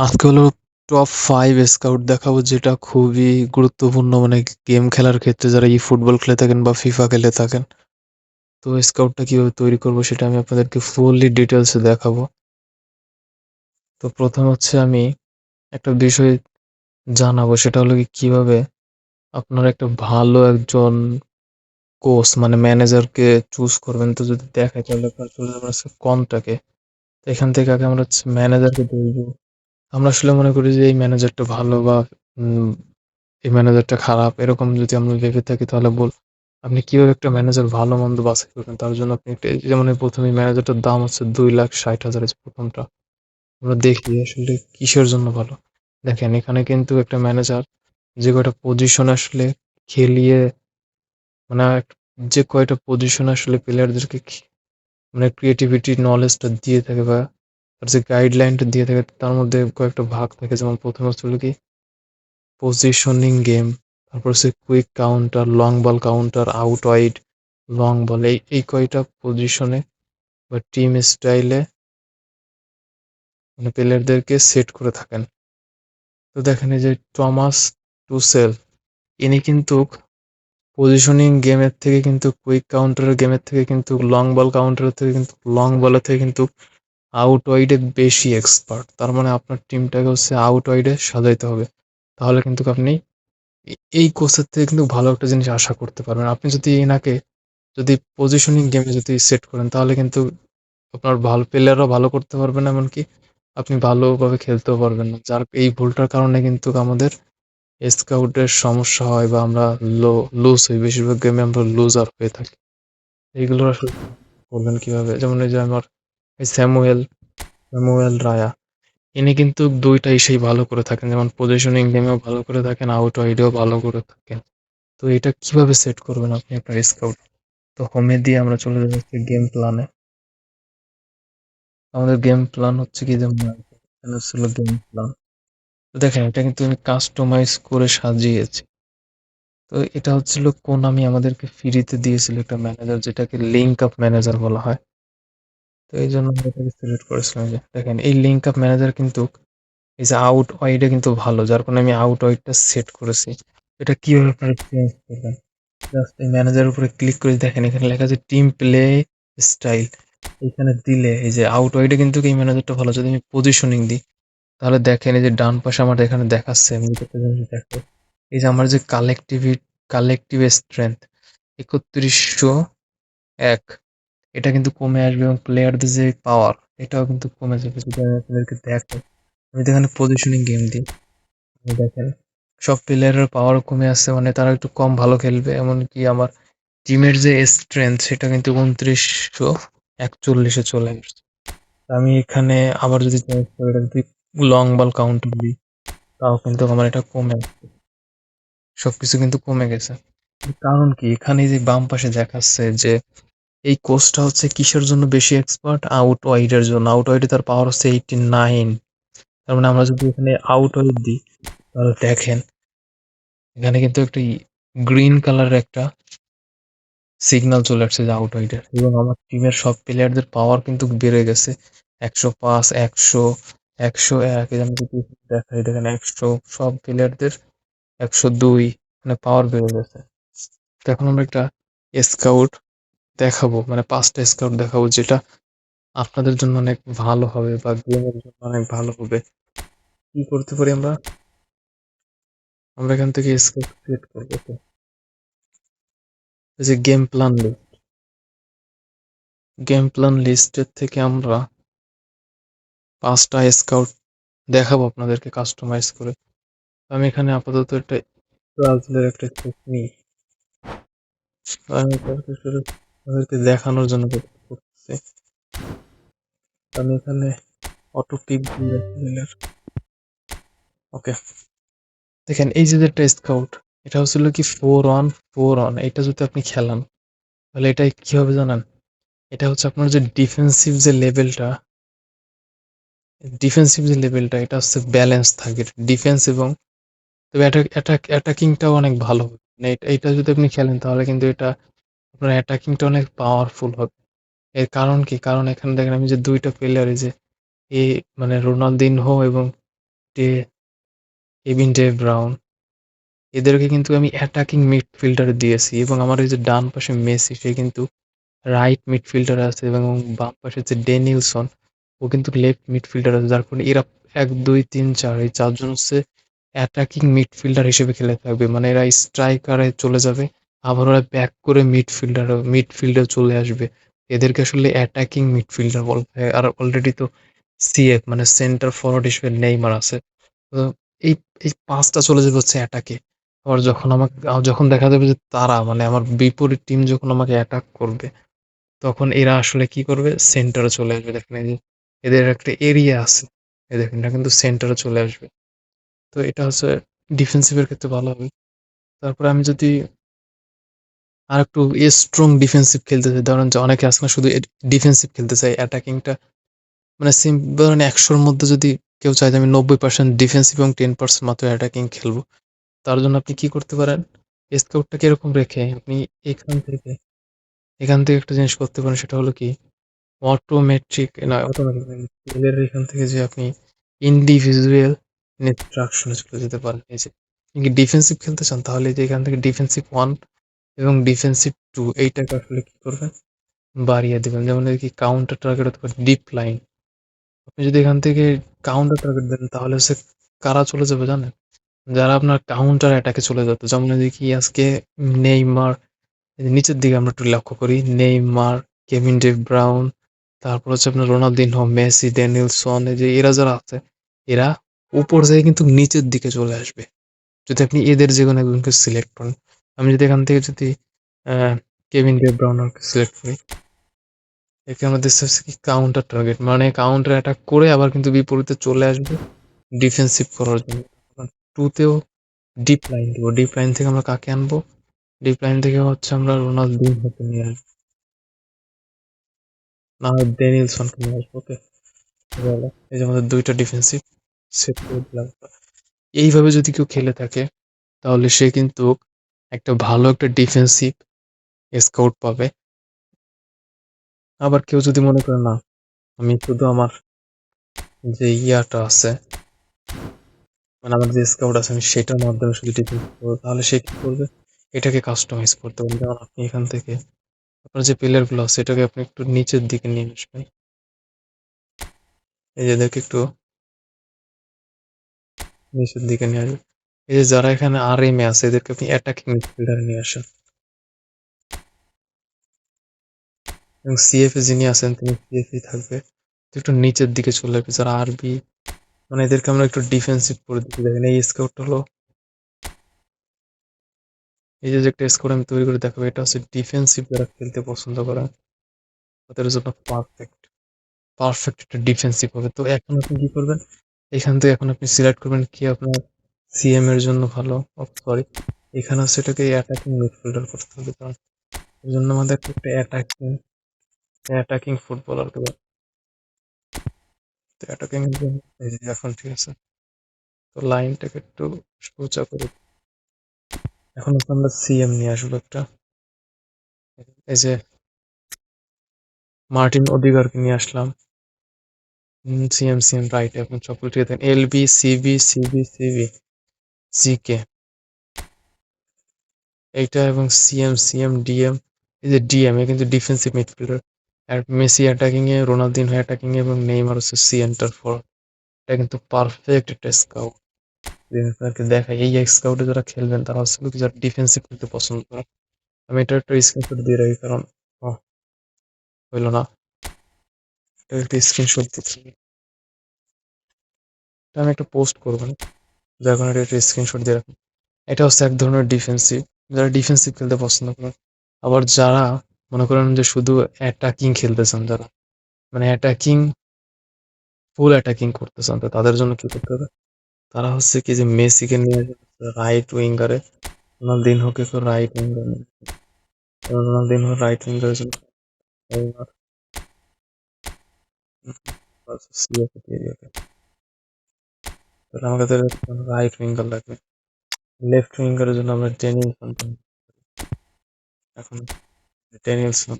আজকে হলো top 5 scout দেখাবো যেটা খুবই গুরুত্বপূর্ণ মানে গেম খেলার ক্ষেত্রে যারা ফুটবল খেলে থাকেন বা ফিফা খেলে থাকেন। তো স্কাউটটা কিভাবে তৈরি করব সেটা আমি আপনাদেরকে ফুললি ডিটেলসে দেখাবো। তো প্রথম হচ্ছে আমি একটা বিষয় জানাবো সেটা হলো কিভাবে আপনারা একটা ভালো একজন কোচ মানে ম্যানেজারকে চুজ করবেন। তো যদি দেখায় তাহলে আপনার চলে যাবে হচ্ছে কন্টাকে। তো এখান থেকে আগে আমরা হচ্ছে ম্যানেজারকে দেখবো। আমরা আসলে মনে করি যে এই ম্যানেজারটা ভালো বা উম এই ম্যানেজারটা খারাপ এরকম যদি আমরা ভেবে থাকি তাহলে আপনি কিভাবে একটা ম্যানেজার ভালো মন্দ বাছাই করবেন তার জন্য আপনি একটা যেমন এই প্রথমে ম্যানেজারটার দাম হচ্ছে 2,60,000 প্রথমটা। আমরা দেখি আসলে কিসের জন্য ভালো। দেখেন এখানে কিন্তু একটা ম্যানেজার যে কয়টা পজিশন আসলে খেলিয়ে মানে যে কয়টা পজিশন আসলে প্লেয়ারদেরকে মানে ক্রিয়েটিভিটি নলেজটা দিয়ে থাকে বা তার যে গাইডলাইনটা দিয়ে থাকে তার মধ্যে কয়েকটা ভাগ থাকে, যেমন প্রথমে হচ্ছে কি পজিশনিং গেম, তারপর হচ্ছে quick counter, long ball counter, out wide, long ball, এই কয়টা পজিশনে বা টিম স্টাইলে মানে প্লেয়ারদেরকে সেট করে থাকেন। তো দেখেন এই যে টমাস টুসেল, ইনি কিন্তু পজিশনিং গেমের থেকে কিন্তু কুইক কাউন্টারের গেমের থেকে কিন্তু লং বল কাউন্টারের থেকে কিন্তু লং বলের থেকে কিন্তু আউট ওয়াইডে বেশি এক্সপার্ট। তার মানে আপনার টিমটাকে হচ্ছে আউট ওয়াইডে সাজাইতে হবে, তাহলে কিন্তু আপনি এই কোচের থেকে কিন্তু ভালো একটা জিনিস আশা করতে পারবেন। আপনি যদি এনাকে যদি পজিশনিং গেমে যদি সেট করেন তাহলে কিন্তু আপনার ভালো প্লেয়াররাও ভালো করতে পারবে না, এমনকি আপনি ভালোভাবে খেলতেও পারবেন না। যার এই ভুলটার কারণে কিন্তু আমাদের স্কাউটের সমস্যা হয় বা আমরা লুজ হই, বেশিরভাগ গেমে আমরা লুজার হয়ে থাকি। এইগুলো আসলে করবেন কিভাবে, যেমন এই যে আমার এই স্যামুয়েল রায়া, ইনি কিন্তু দুইটাই সেই ভালো করে থাকেন, যেমন পজিশনিং গেমেও ভালো করে থাকেন, আউট ওয়াইডেও ভালো করে থাকেন। তো এটা কিভাবে সেট করবেন আপনি আপনার স্কাউট? তো হোমে দিয়ে আমরা চলে যাচ্ছি গেম প্ল্যানে। আমাদের গেম প্ল্যান হচ্ছে কি, যেমন এখানে ছিল গেম প্ল্যান। তো দেখেন এটা কিন্তু আমি কাস্টমাইজ করে সাজিয়েছি। তো এটা হচ্ছিল কোনামি আমাদেরকে ফ্রিতে দিয়েছিল একটা ম্যানেজার, যেটাকে লিঙ্ক আপ ম্যানেজার বলা হয়। তো এই জন্য আমরা এটাকে সিলেক্ট করেছিলাম। যে দেখেন এই লিঙ্ক আপ ম্যানেজার কিন্তু এই যে আউট ওয়াইডে কিন্তু ভালো, যার কারণে আমি আউট ওয়াইডটা সেট করেছি। এটা কিভাবে আপনারা চেঞ্জ করবেন? জাস্ট এই ম্যানেজারের উপরে ক্লিক করে দেখেন এখানে লেখা আছে টিম প্লে স্টাইল। এখানে দিলে এই যে আউট ওয়াইডে কিন্তু এই ম্যানেজারটা ভালো। যদি আমি পজিশনিং দিই তাহলে দেখেন এই যে ডান পাশে আমার এখানে দেখাচ্ছে, আমি যদি একটা জিনিস দেখো, এই যে আমার যে কালেকটিভ স্ট্রেংথ 3101, এটা কিন্তু কমে আসবে এবং প্লেয়ারদের যে পাওয়ার এটাও কিন্তু কমে যাবে যদি আমি আপনাদেরকে দেখাই। আমি তো এখানে পজিশনিং গেম দিই, আপনি দেখেন সব প্লেয়ারের পাওয়ার কমে আসছে, মানে তারা একটু কম ভালো খেলবে। এমনকি আমার টিমের যে স্ট্রেংথ সেটা কিন্তু 2941-এ চলে আসছে। আমি এখানে আবার যদি চেঞ্জ করে এটা যদি লং বল কাউন্টার দিই তাও কিন্তু আমার এটা কমে আসছে, সবকিছু কিন্তু কমে গেছে। কারণ কি, এখানে যে বাম পাশে দেখাচ্ছে যে এই কোচটা হচ্ছে কিসের জন্য বেশি এক্সপার্ট, আউট ওয়াইডের জন্য। আউট ওয়াইডে তার পাওয়ার হচ্ছে 89। তার মানে আমরা যদি এখানে আউট ওয়াইড দিই তাহলে দেখেন এখানে কিন্তু একটা গ্রিন কালারের একটা সিগন্যাল চলে আসছে যে আউট ওয়াইডের, এবং আমার টিমের সব প্লেয়ারদের পাওয়ার কিন্তু বেড়ে গেছে 105, 100, 101। আমি যদি দেখাই দেখেন 100 সব প্লেয়ারদের 102 মানে পাওয়ার বেড়ে গেছে। তো এখন আমরা একটা স্কাউট দেখাবো, মানে 5টা স্কাউট দেখাবো যেটা আপনাদের জন্য অনেক ভালো হবে বা গেমের জন্য অনেক ভালো হবে। কি করতে পারি আমরা? আমরা এখান থেকে স্কাউট ক্রিয়েট করবো। তো এই যে গেম প্ল্যান লিস্টের থেকে আমরা 5টা স্কাউট দেখাবো আপনাদেরকে কাস্টমাইজ করে। আমি এখানে আপাতত একটা ব্রাজিলের একটা স্কাউট নিই। আমি আপনাদেরকে দেখানোর জন্য যেটা করতেছি, আমি এখানে অটো পিক দিয়ে ওকে। দেখেন এই যে একটা স্কাউট, এটা হচ্ছিল কি 4-on 4-on, এটা যদি আপনি খেলান তাহলে এটা কি হবে জানেন? এটা হচ্ছে আপনার যে ডিফেন্সিভ যে লেভেলটা এটা হচ্ছে ব্যালেন্স থাকে ডিফেন্স এবং তবে অ্যাটাকিংটাও অনেক ভালো হবে। মানে এটা যদি আপনি খেলেন তাহলে কিন্তু এটা আপনার অ্যাটাকিংটা অনেক পাওয়ারফুল হবে। এর কারণ কি? কারণ এখানে দেখেন আমি যে 2টা প্লেয়ার এই যে মানে রোনালদিনহো এবং ডে কেভিন ডে ব্রাউন, এদেরকে কিন্তু আমি অ্যাটাকিং মিডফিল্ডারে দিয়েছি এবং আমার এই যে ডান পাশে মেসি সে কিন্তু রাইট মিডফিল্ডার আছে এবং বাম পাশে যে ডেনিলসন ও কিন্তু লেফট মিডফিল্ডার আছে, যার ফলে এরা 1 2 3 4 এই চারজন হচ্ছে অ্যাটাকিং মিডফিল্ডার হিসেবে খেলে থাকবে, মানে এরা স্ট্রাইকারে চলে যাবে, আবার ওরা ব্যাক করে মিডফিল্ডে চলে আসবে। এদেরকে আসলে অ্যাটাকিং মিডফিল্ডার বলা হয়। আর অলরেডি তো সিএফ মানে সেন্টার ফরওয়ার্ড হিসেবে নেইমার আছে। তো এই এই পাঁচটা চলে যাবে হচ্ছে অ্যাটাকে। আবার যখন দেখা যাবে যে তারা মানে আমার বিপরীত টিম যখন আমাকে অ্যাটাক করবে, তখন এরা আসলে কি করবে, সেন্টারে চলে আসবে। দেখেন এই যে এদের একটা এরিয়া আছে, এই দেখেন এটা কিন্তু সেন্টারে চলে আসবে। তো এটা হচ্ছে ডিফেন্সিভের ক্ষেত্রে ভালো হবে। তারপরে আমি যদি আর একটু স্ট্রং ডিফেন্সিভ খেলতে চাই, ধরেন যে অনেকে আছে না শুধু ডিফেন্সিভ খেলতে চাই, অ্যাটাকিংটা মানে ধরেন 100-র মধ্যে যদি কেউ চায় যে আমি 90% ডিফেন্সিভ এবং 10% মাত্র অ্যাটাকিং খেলবো, তার জন্য আপনি কি করতে পারেন, স্কাউটটাকে এরকম রেখে আপনি এখান থেকে এখান থেকে একটা জিনিস করতে পারেন, সেটা হলো কি অটোমেটিক প্লেয়ারের এখান থেকে যে আপনি ইন্ডিভিজুয়াল ইনস্ট্রাকশনে চলে যেতে পারেন। এই যে আপনি কি ডিফেন্সিভ খেলতে চান, তাহলে এই যে এখান থেকে ডিফেন্সিভ 1 এবং ডিফেন্সিভ 2 এইটাকে আসলে কি করবেন, বাড়িয়ে দেবেন। যেমন এই কি কাউন্টার টার্গেট অথবা ডিপ লাইন, আপনি যদি এখান থেকে কাউন্টার টার্গেট দেন তাহলে হচ্ছে কারা চলে যাবে জানেন, যারা আপনার কাউন্টার অ্যাটাকে চলে যেত। যেমন দেখি আজকে নেইমার, এই যে নিচের দিকে আমরা একটু লক্ষ্য করি, নেইমার, কেভিন ডে ব্রাউন, তারপর হচ্ছে আপনার রোনালদিনহো, মেসি, ড্যানিয়েলসন, এই যে এরা যারা আছে, এরা উপর থেকে কিন্তু নিচের দিকে চলে আসবে যদি আপনি এদের যে কোনো একজনকে সিলেক্ট করেন। আমি যদি এখান থেকে যদি কেভিন ডে ব্রাউনারকে সিলেক্ট করি, একে আমরা দেখতে পাচ্ছি কি কাউন্টার টার্গেট, মানে কাউন্টার অ্যাটাক করে আবার কিন্তু বিপরীতে চলে আসবে ডিফেন্সিভ করার জন্য। টুতেও ডিপ লাইন দিব, ডিপ লাইন থেকে আমরা কাকে আনবো, ডিপ লাইন থেকে হচ্ছে আমরা রোনালদিনহোকে নিয়ে আসবো, না হয় ড্যানিয়েলসনকে নিয়ে আসবো। ওকে, গেল। এই যে আমাদের দুইটা ডিফেন্সিভ সেট করে দিলাম। এইভাবে যদি কেউ খেলে থাকে তাহলে সে কিন্তু একটা ভালো একটা ডিফেন্সিভ স্কাউট পাবে। আবার কেউ যদি মনে করে না, আমি শুধু আমার যে ইয়াটা আছে মানে আমার যে স্কাউট আছে আমি সেটার মাধ্যমে শুধু ডিফেন্স করবো, তাহলে সে কি করবে, এটাকে কাস্টমাইজ করতে পারবে। যেমন আপনি এখান থেকে আপনার যে প্লেয়ার গুলো আছে এটাকে আপনি একটু নিচের দিকে নিয়ে আসবেন, এই যে এদেরকে একটু নিচের দিকে নিয়ে আসবেন। এই যে যারা এখানে আর এম এ আছে এদেরকে আপনি অ্যাটাকিং মিডফিল্ডারে নিয়ে আসেন, এবং সিএফ এ যিনি আছেন তিনি সিএফ ই থাকবে। তো একটু নিচের দিকে চলে আসবে যারা আরবি, মানে এদেরকে আমরা একটু ডিফেন্সিভ করে দিতে। দেখেন এই স্কাউটটা হলো, এই যে একটা স্কোর আমি তৈরি করে দেখাবো, এটা হচ্ছে ডিফেন্সিভ যারা খেলতে পছন্দ করে তাদের জন্য পারফেক্ট, পারফেক্ট একটা ডিফেন্সিভ হবে। তো এখন আপনি কি করবেন, এখান থেকে এখন আপনি সিলেক্ট করবেন কি আপনার সিএম এর জন্য ভালো, সরি এখানে হচ্ছে এটাকে অ্যাটাকিং মিডফিল্ডার করতে হবে, কারণ এর জন্য আমাদের একটা অ্যাটাকিং অ্যাটাকিং ফুটবলার দেবো। তো অ্যাটাকিং এর জন্য এই যে এখন ঠিক আছে, তো লাইনটাকে একটু সোজা করে এখন হচ্ছে আমরা সিএম নিয়ে আসবো একটা, এই যে মার্টিন ওদিগারকে নিয়ে আসলাম। সিএম সিএম রাইট, এখন সবগুলো ঠিক আছে। LB CB CB CB GK এইটা, এবং সিএম সিএম ডিএম, এই যে ডিএম এ কিন্তু ডিফেন্সিভ মিডফিল্ডার, আর মেসি অ্যাটাকিং এ, রোনালদিনহো অ্যাটাকিং এ এবং নেইমার হচ্ছে সেন্টার ফরওয়ার্ড। এটা কিন্তু পারফেক্ট একটা স্কাউট। আপনাকে দেখাই এই স্কাউটে যারা খেলবেন তারা হচ্ছে কি যারা ডিফেন্সিভ খেলতে পছন্দ করে। আমি এটা একটা স্ক্রিনশট দিয়ে রাখি, কারণ হইলো না, এটা একটা স্ক্রিনশট দিচ্ছি, এটা আমি একটা পোস্ট করবো না, যার কারণে এটা একটা স্ক্রিনশট দিয়ে রাখি। এটা হচ্ছে এক ধরনের ডিফেন্সিভ, যারা ডিফেন্সিভ খেলতে পছন্দ করেন। আবার যারা মনে করেন যে শুধু অ্যাটাকিং খেলতে চান, যারা মানে ফুল অ্যাটাকিং করতে চান, তো তাদের জন্য কি করতে হবে, তারা হচ্ছে কি যে মেসিকে নিয়ে রাইট উইঙ্গারে, রোনালদিনহোকে রাইট উইঙ্গারে, রোনালদিনহো রাইট উইঙ্গারের জন্য নেইমার, সিএফ দিয়ে দিবে। তাহলে আমাদের রাইট উইঙ্গার লাগবে, লেফট উইঙ্গারের জন্য আমরা ড্যানিয়েলসন, এখন ড্যানিয়েলসন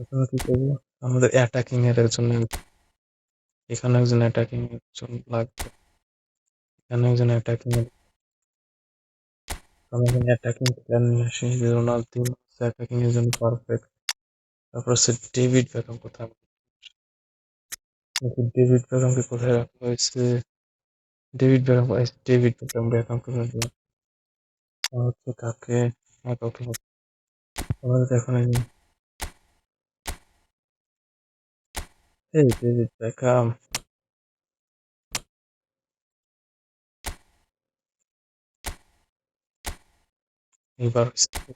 এখন কি করবো, আমাদের অ্যাটাকিং এর জন্য এখানে একজন অ্যাটাকিং একজন লাগবে, এখানে একজন অ্যাটাকিং আমি এখানে অ্যাটাকিং প্ল্যান নিয়ে আসি যে রোনালদিনো অ্যাটাকিং এর জন্য পারফেক্ট। তারপর হচ্ছে ডেভিড বেকহাম কোথায়, ডেভিড বেকহামকে কোথায় রাখা হয়েছে, ডেভিড বেকহাম বেকহামকে হচ্ছে কাকে, কাউকে আমাদের এখন এই ডেভিড বেকহাম, এবার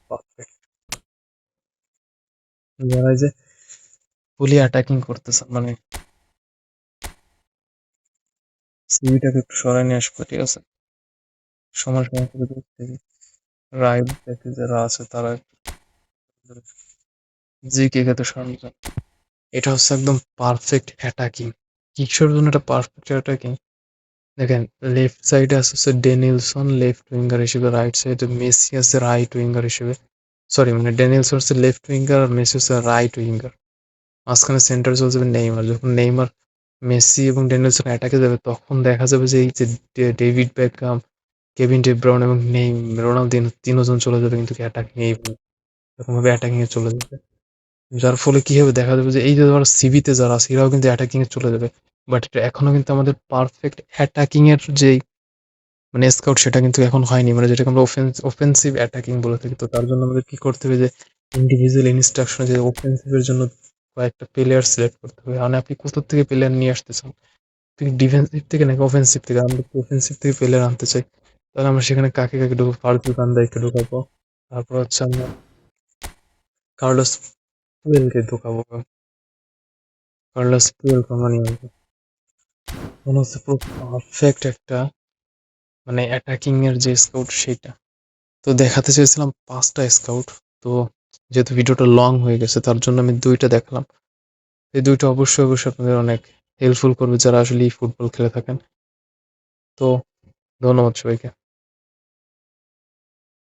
পারফেক্ট যারা এই যে ফুলি অ্যাটাকিং করতেছে মানে সিভিটাকে একটু সরাই নিয়ে আসবো, ঠিক আছে, সময় সময় করে দেখতে রাইট ব্যাকে যারা আছে তারা জি কে কে তো সরানো যায়। এটা হচ্ছে একদম পারফেক্ট অ্যাটাকিং। কিসের জন্য এটা পারফেক্ট অ্যাটাকিং? দেখেন, লেফট সাইডে আছে হচ্ছে ডেনিলসন লেফট উইঙ্গার হিসেবে, রাইট সাইডে মেসি আছে রাইট উইঙ্গার হিসেবে। সরি মানে ডেনিলসন হচ্ছে লেফট উইঙ্গার আর মেসি হচ্ছে রাইট উইঙ্গার। মাঝখানে সেন্টার চলে যাবে নেইমার। যখন নেইমার, মেসি এবং ডেনিলসন অ্যাটাকে যাবে তখন দেখা যাবে যে এই যে David Beckham, Kevin De brown এবং রোনালদিনো তিনজন চলে যাবে কিন্তু অ্যাটাকিং, এরকম ভাবে অ্যাটাকিং এ চলে যাবে। যার ফলে কি হবে, দেখা যাবে যে এই যে ধরো সিবিতে যারা আছে এরাও কিন্তু অ্যাটাকিং এ চলে যাবে। বাট এটা এখনো কিন্তু আমাদের পারফেক্ট অ্যাটাকিং এর যে মানে স্কাউট সেটা কিন্তু এখন হয়নি, মানে যেটাকে আমরা অফেন্সিভ অ্যাটাকিং বলে থাকি। তো তার জন্য আমাদের কি করতে হবে যে ইন্ডিভিজুয়াল ইনস্ট্রাকশন, যে অফেন্সিভ এর জন্য কয়েকটা প্লেয়ার সিলেক্ট করতে হবে। মানে আপনি কোথা থেকে প্লেয়ার নিয়ে আসতে চান, আপনি ডিফেন্সিভ থেকে নাকি অফেন্সিভ থেকে? আমরা তো অফেন্সিভ থেকে প্লেয়ার আনতে চাই, তাহলে আমরা সেখানে কাকে কাকে ঢুকাবো? ফারুক বান্দাইকে ঢুকাবো, তারপর হচ্ছে আমরা কার্লোস পুয়েলকে ঢুকাবো, কার্লোস পুয়েল আমরা নিয়ে আসবো। মনে হচ্ছে পুরো পারফেক্ট একটা মানে অ্যাটাকিং এর যে স্কাউট সেটা। তো দেখাতে চেয়েছিলাম ৫টা স্কাউট। তো যেহেতু ভিডিওটা লং হয়ে গেছে তার জন্য আমি ২টা দেখালাম। এই ২টা অবশ্যই, অবশ্যই আপনাদের অনেক হেল্পফুল করবে যারা আসলে ফুটবল খেলে থাকেন। তো ধন্যবাদ সবাইকে।